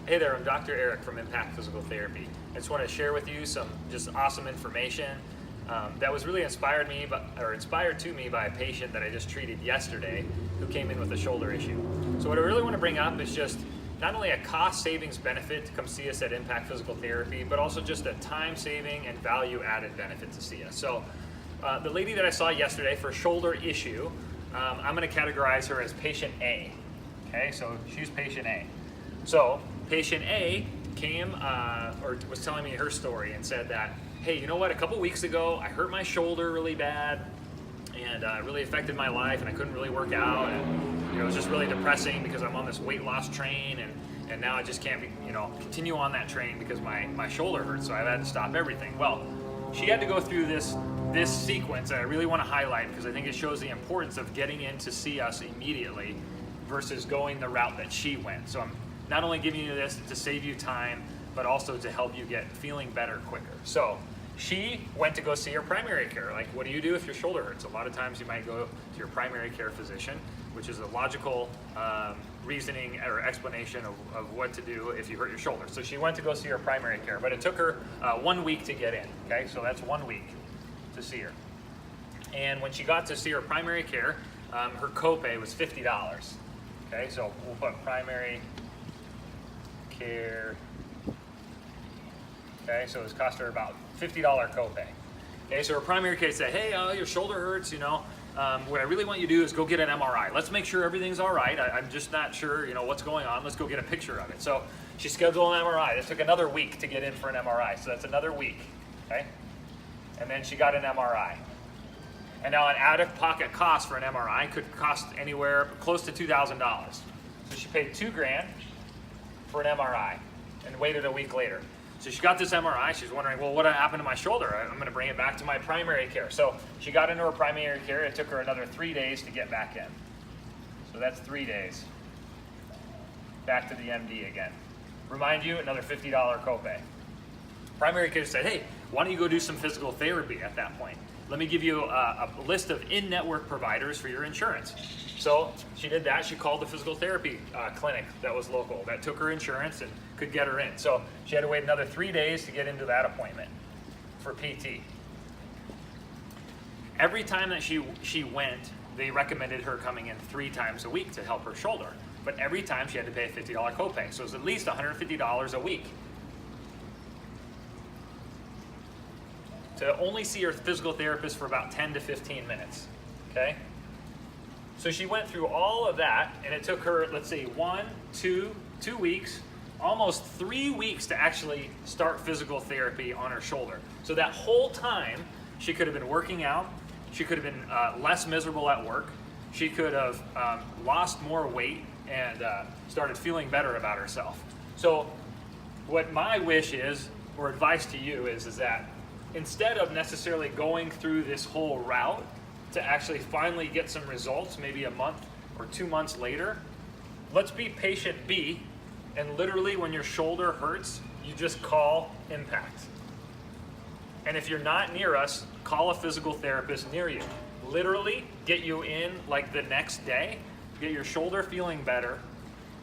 Hey there, I'm Dr. Eric from Impact Physical Therapy. I just want to share with you some just awesome information that was really inspired to me by a patient that I just treated yesterday who came in with a shoulder issue. So what I really want to bring up is just not only a cost savings benefit to come see us at Impact Physical Therapy, but also just a time saving and value added benefit to see us. So the lady that I saw yesterday for a shoulder issue, I'm going to categorize her as patient A. Okay, so she's patient A. So patient A came or was telling me her story and said that, hey, you know what, a couple weeks ago I hurt my shoulder really bad and it really affected my life and I couldn't really work out, and it was just really depressing because I'm on this weight loss train and now I just can't continue on that train because my shoulder hurts, so I've had to stop everything. Well, she had to go through this sequence that I really want to highlight because I think it shows the importance of getting in to see us immediately versus going the route that she went. So I'm not only giving you this to save you time, but also to help you get feeling better quicker. So she went to go see her primary care. Like, what do you do if your shoulder hurts? A lot of times you might go to your primary care physician, which is a logical reasoning or explanation of what to do if you hurt your shoulder. So she went to go see her primary care, but it took her 1 week to get in, okay? So that's 1 week to see her. And when she got to see her primary care, her copay was $50, okay? So we'll put primary care. Okay, so it's cost her about $50 copay. Okay, so her primary care said, hey, your shoulder hurts, what I really want you to do is go get an MRI. Let's make sure everything's all right. I'm just not sure, what's going on. Let's go get a picture of it. So she scheduled an MRI. It took another week to get in for an MRI, so that's another week, okay? And then she got an MRI. And now an out-of-pocket cost for an MRI could cost anywhere close to $2,000. So she paid $2,000 for an MRI and waited a week later. So she got this MRI. She's wondering, well, what happened to my shoulder? I'm going to bring it back to my primary care. So she got into her primary care. It took her another 3 days to get back in. So that's 3 days. Back to the MD again. Remind you, another $50 copay. Primary care said, hey, why don't you go do some physical therapy at that point? Let me give you a list of in-network providers for your insurance. So she did that. She called the physical therapy clinic that was local, that took her insurance and could get her in. So she had to wait another 3 days to get into that appointment for PT. Every time that she went, they recommended her coming in 3 times a week to help her shoulder. But every time she had to pay a $50 copay. So it was at least $150 a week to only see her physical therapist for about 10 to 15 minutes, okay? So she went through all of that, and it took her, let's see, 2 weeks, almost 3 weeks to actually start physical therapy on her shoulder. So that whole time, she could have been working out, she could have been less miserable at work, she could have lost more weight and started feeling better about herself. So what my wish is, or advice to you is that instead of necessarily going through this whole route to actually finally get some results, maybe a month or 2 months later, let's be patient B, and literally when your shoulder hurts, you just call Impact. And if you're not near us, call a physical therapist near you. Literally get you in like the next day, get your shoulder feeling better,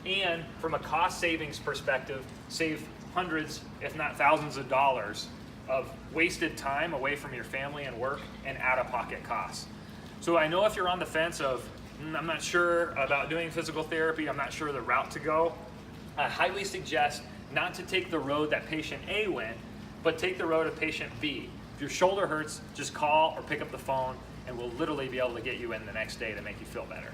and from a cost savings perspective, save hundreds, if not thousands of dollars of wasted time away from your family and work and out-of-pocket costs. So I know if you're on the fence of, I'm not sure about doing physical therapy, I'm not sure the route to go, I highly suggest not to take the road that patient A went, but take the road of patient B. If your shoulder hurts, just call or pick up the phone and we'll literally be able to get you in the next day to make you feel better.